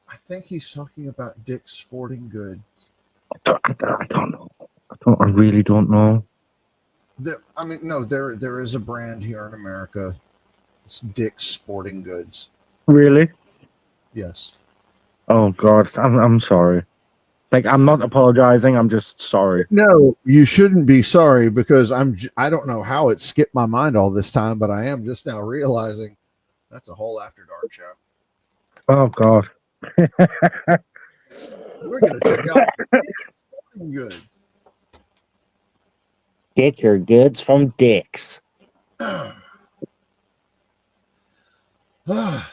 I think he's talking about Dick's Sporting Goods. I don't know. I really don't know. There is a brand here in America. It's Dick's Sporting Goods. Really? Yes. Oh God, I'm sorry. Like, I'm not apologizing. I'm just sorry. No, you shouldn't be sorry because I don't know how it skipped my mind all this time, but I am just now realizing that's a whole After Dark show. Oh God. We're gonna check out Sporting Good. Get your goods from Dick's.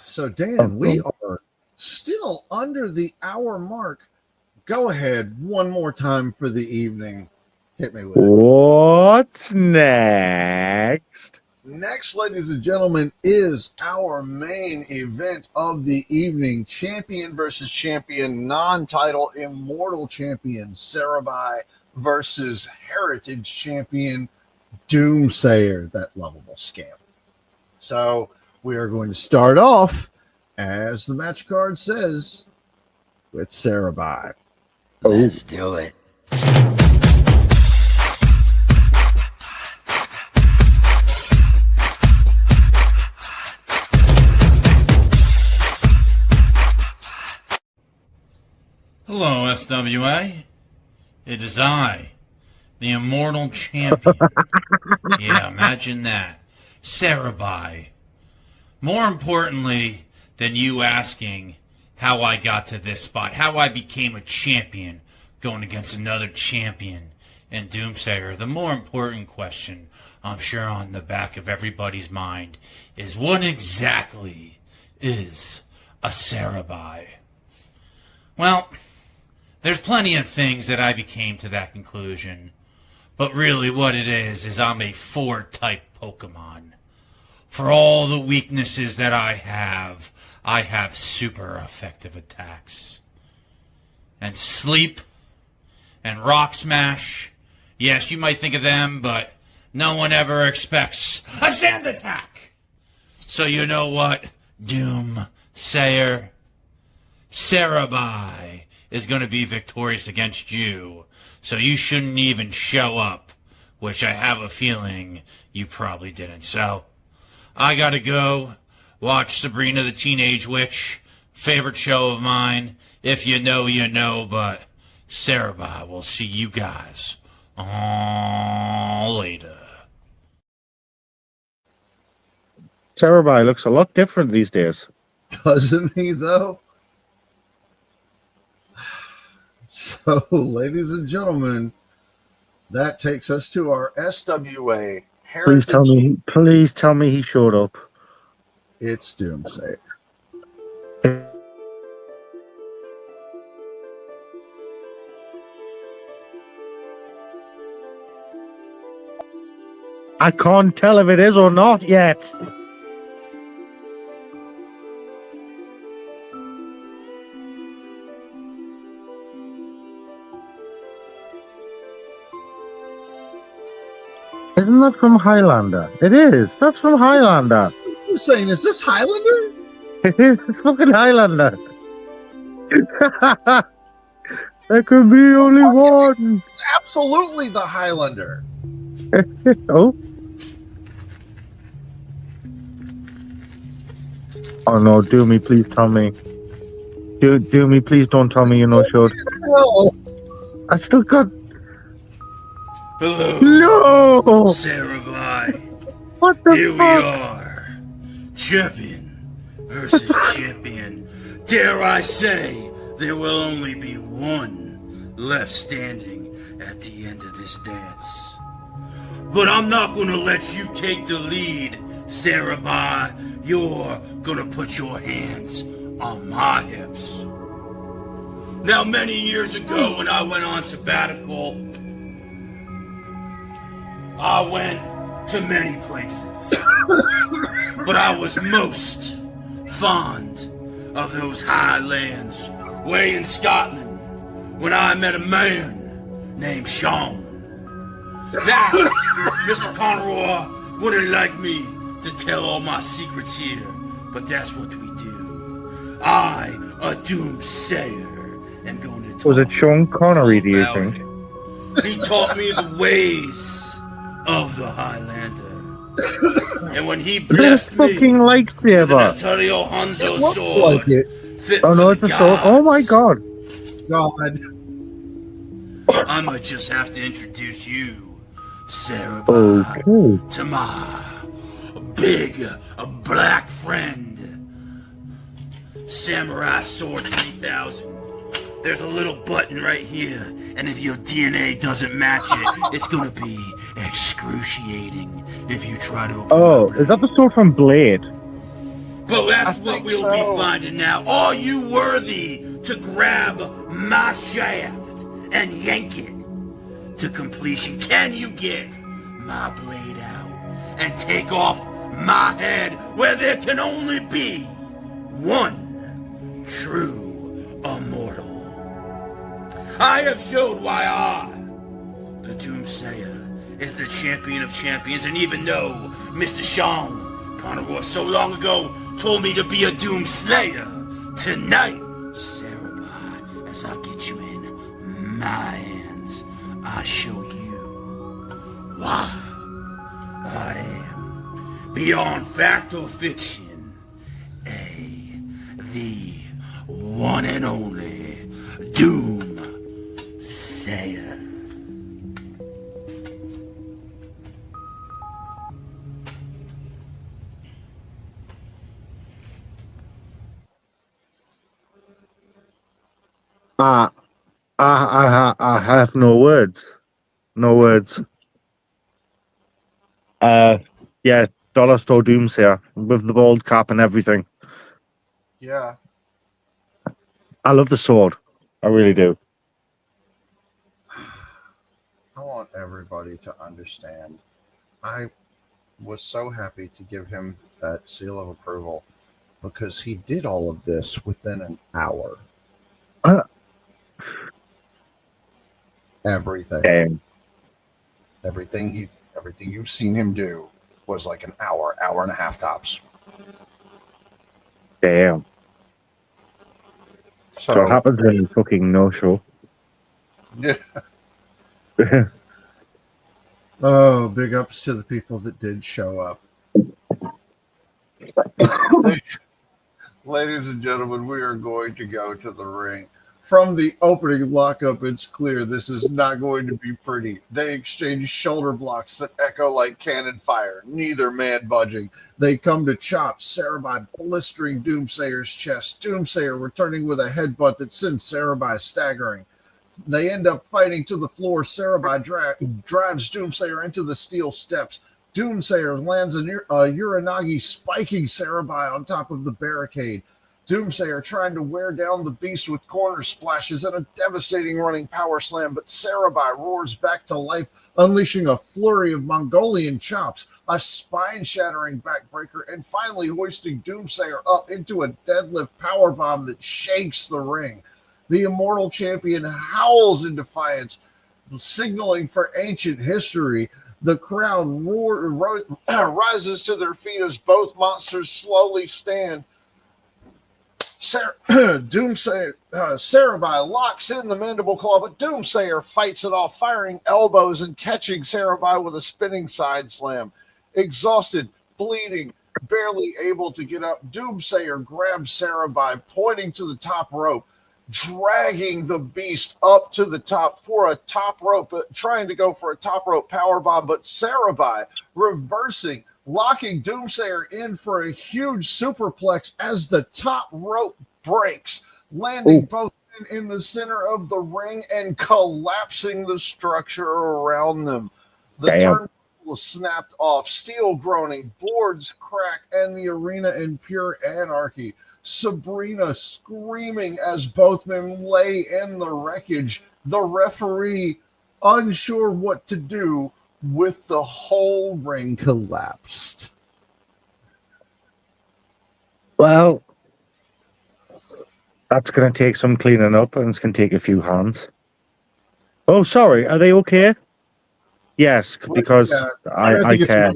So Dan, we are still under the hour mark. Go ahead one more time for the evening. Hit me with it. What's next? Next, ladies and gentlemen, is our main event of the evening. Champion versus champion, non-title Immortal Champion Cerebi versus Heritage Champion Doomsayer, that lovable scamp. So we are going to start off, as the match card says, with Cerebi. Let's do it. Hello, SWA. It is I, the Immortal Champion. Yeah, imagine that. Cerebi. More importantly than you asking how I got to this spot, how I became a champion going against another champion and Doomsayer, the more important question, I'm sure on the back of everybody's mind, is what exactly is a Cerebi? Well, there's plenty of things that I became to that conclusion, but really what it is I'm a 4-type Pokemon. For all the weaknesses that I have super effective attacks. And Sleep and Rock Smash, yes, you might think of them, but no one ever expects a Sand Attack. So you know what, Doomsayer? Cerebi is going to be victorious against you, so you shouldn't even show up, which I have a feeling you probably didn't. So I gotta go watch Sabrina the Teenage Witch, favorite show of mine. If you know, you know, but Cerebi will see you guys later. Cerebi looks a lot different these days. Doesn't he, though? So, ladies and gentlemen, that takes us to our SWA Heritage. Please tell me he showed up. It's Doomsayer. I can't tell if it is or not yet. Isn't that from Highlander? It is. That's from Highlander. You're saying, is this Highlander? It is. It's fucking Highlander. There could be only one. It's absolutely the Highlander. Oh. Oh no, Doomy, please tell me. Doomy, please don't tell me you're not sure. I still got... Hello. No! Cerebi. What the Here fuck? we are. Champion versus champion. Dare I say, there will only be one left standing at the end of this dance. But I'm not gonna let you take the lead, Cerebi. You're gonna put your hands on my hips. Now, many years ago when I went on sabbatical, I went to many places, but I was most fond of those highlands way in Scotland when I met a man named Sean. Now, Mr. Conroy wouldn't like me to tell all my secrets here, but that's what we do. I, a Doomsayer, am going to talk. Was it Sean Connery, do you about think? it. He taught me the ways of the Highlander. And when he This blessed me fucking with an lightsaber. Antonio Hanzo It looks sword, like it. fit Oh for no, the it's a sword. Oh my gods, god. God. I might just have to introduce you, Cerebi, Okay. to my big black friend, Samurai Sword 3000. There's a little button right here, and if your DNA doesn't match it, it's gonna be excruciating if you try to. Oh, is that the sword from Blade? But that's I what think we'll so. be finding now. Are you worthy to grab my shaft and yank it to completion? Can you get my blade out and take off my head where there can only be one true immortal? I have showed why I, the Doomsayer, is the champion of champions, and even though Mr. Sean Conroy so long ago told me to be a Doomslayer, tonight, Cerebi, as I get you in my hands, I show you why I am, beyond fact or fiction, the one and only Doomsayer. I have no words. No words. Yeah, Dollar Store Doomsayer with the bald cap and everything. Yeah. I love the sword. I really do. I want everybody to understand. I was so happy to give him that seal of approval because he did all of this within an hour. Everything. Damn. Everything you've seen him do was like an hour and a half tops. Damn. So what happens when you fucking no show? Yeah. Oh, big ups to the people that did show up. Ladies and gentlemen, we are going to go to the ring. From the opening lockup, it's clear this is not going to be pretty. They exchange shoulder blocks that echo like cannon fire, neither man budging. They come to chop, Cerebi blistering Doomsayer's chest. Doomsayer returning with a headbutt that sends Cerebi staggering. They end up fighting to the floor. Cerebi drives Doomsayer into the steel steps. Doomsayer lands a Uranagi, spiking Cerebi on top of the barricade. Doomsayer trying to wear down the beast with corner splashes and a devastating running power slam, but Cerebi roars back to life, unleashing a flurry of Mongolian chops, a spine-shattering backbreaker, and finally hoisting Doomsayer up into a deadlift powerbomb that shakes the ring. The Immortal Champion howls in defiance, signaling for ancient history. The crowd rises to their feet as both monsters slowly stand. Doomsayer, Cerebi locks in the mandible claw, but Doomsayer fights it off, firing elbows and catching Cerebi with a spinning side slam. Exhausted, bleeding, barely able to get up, Doomsayer grabs Cerebi, pointing to the top rope, dragging the beast up to the top for a top rope, trying to go for a top rope powerbomb, but Cerebi reversing, locking Doomsayer in for a huge superplex as the top rope breaks, landing both in the center of the ring and collapsing the structure around them. The turntable snapped off, steel groaning, boards crack, and the arena in pure anarchy. Sabrina screaming as both men lay in the wreckage. The referee unsure what to do with the whole ring collapsed. Well, that's going to take some cleaning up, and it's going to take a few hands. Oh, sorry. Are they okay? Yes, because I care.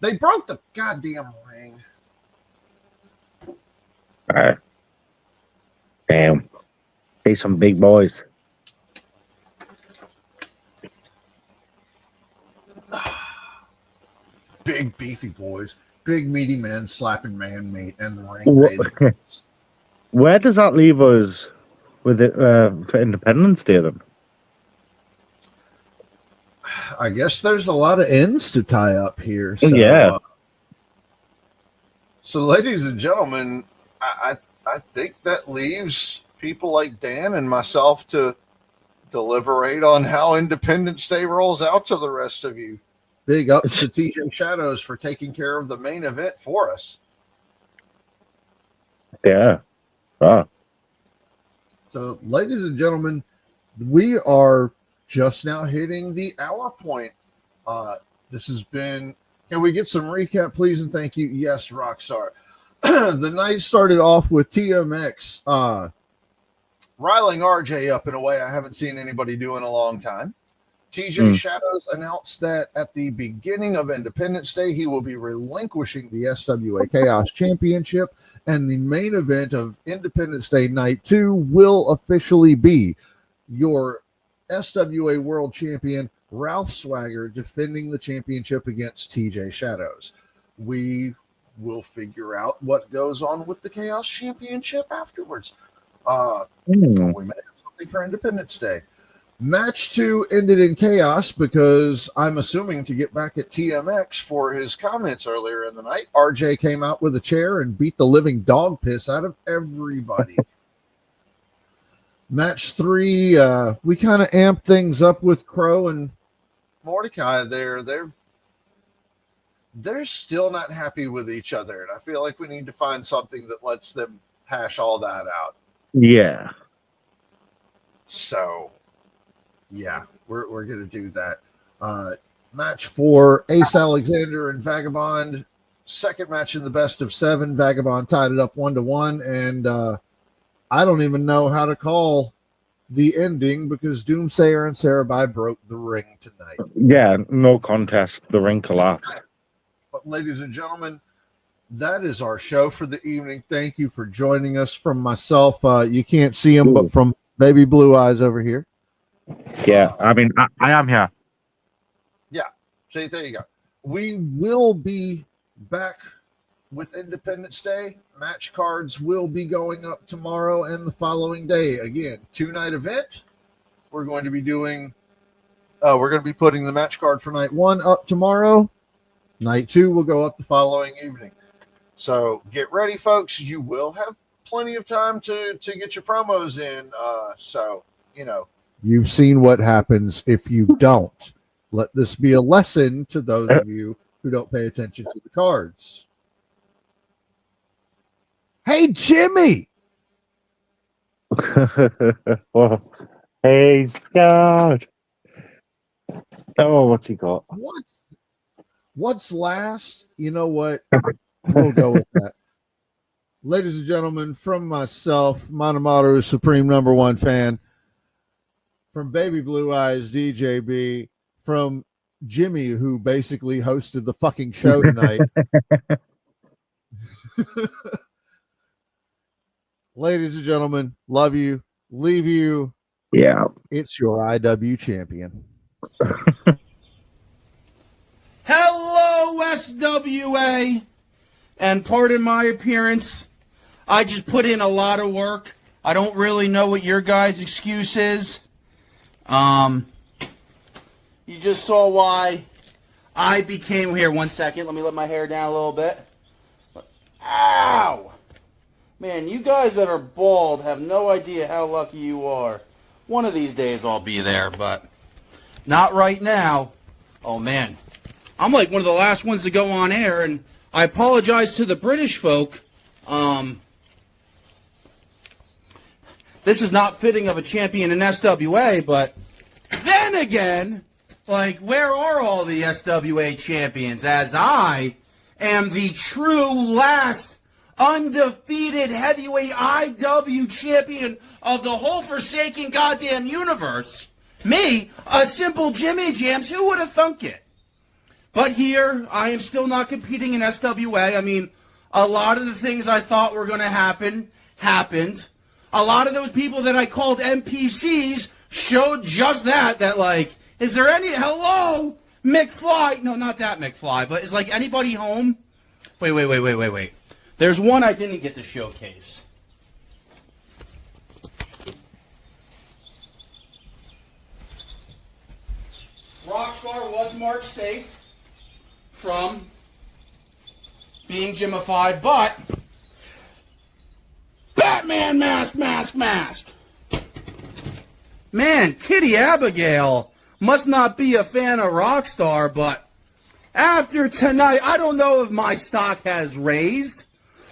They broke the goddamn ring. Damn. They some big boys. big beefy boys, big meaty men slapping man meat in the ring. Where does that leave us with it for Independence Day then? I guess there's a lot of ends to tie up here. So, Yeah. So, ladies and gentlemen, I think that leaves people like Dan and myself to deliberate on how Independence Day rolls out to the rest of you. Big ups to TJ Shadows for taking care of the main event for us. Yeah. Wow. So, ladies and gentlemen, we are just now hitting the hour point. This has been, can we get some recap, please? And thank you. Yes, Rockstar. The night started off with TMX riling RJ up in a way I haven't seen anybody do in a long time. TJ Shadows announced that at the beginning of Independence Day, he will be relinquishing the SWA Chaos Championship, and the main event of Independence Day Night 2 will officially be your SWA World Champion Ralph Swagger defending the championship against TJ Shadows. We will figure out what goes on with the Chaos Championship afterwards. We may have something for Independence Day. Match 2 ended in chaos because I'm assuming to get back at TMX for his comments earlier in the night, RJ came out with a chair and beat the living dog piss out of everybody. Match 3, we kind of amped things up with Crow and Mordekai there. They're still not happy with each other, and I feel like we need to find something that lets them hash all that out. Yeah. So, yeah, we're going to do that. Match 4, Ace Alexander and Vagabond. Second match in the best of 7. Vagabond tied it up 1-1, and I don't even know how to call the ending because Doomsayer and Cerebi broke the ring tonight. Yeah, no contest. The ring collapsed. But ladies and gentlemen, that is our show for the evening. Thank you for joining us. From myself, you can't see him, but from Baby Blue Eyes over here. Yeah, I mean, I am here. Yeah, see, there you go. We will be back with Independence Day. Match cards will be going up tomorrow and the following day. Again, 2-night event. We're going to be doing, we're going to be putting the match card for night 1 up tomorrow. Night 2 will go up the following evening. So get ready, folks. You will have plenty of time to get your promos in. So, you know, you've seen what happens if you don't. Let this be a lesson to those of you who don't pay attention to the cards. Hey, Jimmy. Hey, Scott. Oh, what's he got? What's last? You know what? We'll go with that. Ladies and gentlemen, from myself, Monomaru Supreme #1 fan, from Baby Blue Eyes, DJB, from Jimmy, who basically hosted the fucking show tonight. Ladies and gentlemen, love you, leave you. Yeah. It's your IW champion. Hello, SWA. And pardon my appearance. I just put in a lot of work. I don't really know what your guys' excuse is. You just saw why I became here. 1 second. Let me let my hair down a little bit. Ow! Man, you guys that are bald have no idea how lucky you are. One of these days I'll be there, but not right now. Oh, man. I'm like one of the last ones to go on air, and I apologize to the British folk. This is not fitting of a champion in SWA, but then again, like, where are all the SWA champions? As I am the true last undefeated heavyweight IW champion of the whole forsaken goddamn universe. Me, a simple Jimmy Jams, who would have thunk it? But here, I am still not competing in SWA. I mean, a lot of the things I thought were going to happen, happened. A lot of those people that I called NPCs showed just that, like, is there any, hello? McFly. No, not that McFly, but is like anybody home? Wait. There's one I didn't get to showcase. Rockstar was marked safe from being gymmified, but Batman mask. Man, Kitty Abigail must not be a fan of Rockstar, but after tonight, I don't know if my stock has raised,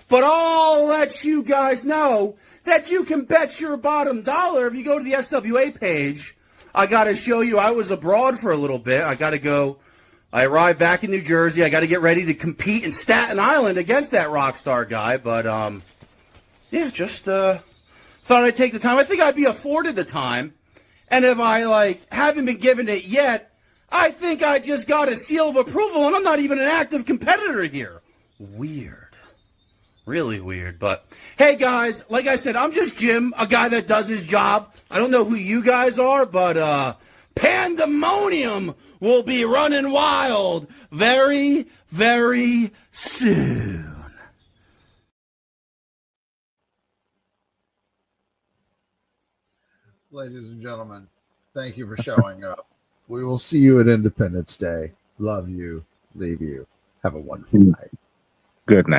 but I'll let you guys know that you can bet your bottom dollar if you go to the SWA page. I got to show you, I was abroad for a little bit. I arrived back in New Jersey. I got to get ready to compete in Staten Island against that Rockstar guy. But, yeah, just thought I'd take the time. I think I'd be afforded the time. And if I, haven't been given it yet, I think I just got a seal of approval, and I'm not even an active competitor here. Weird. Really weird. But, hey, guys, like I said, I'm just Jim, a guy that does his job. I don't know who you guys are, but pandemonium will be running wild very, very soon. Ladies and gentlemen, thank you for showing up. We will see you at Independence Day. Love you. Leave you. Have a wonderful night. Good night.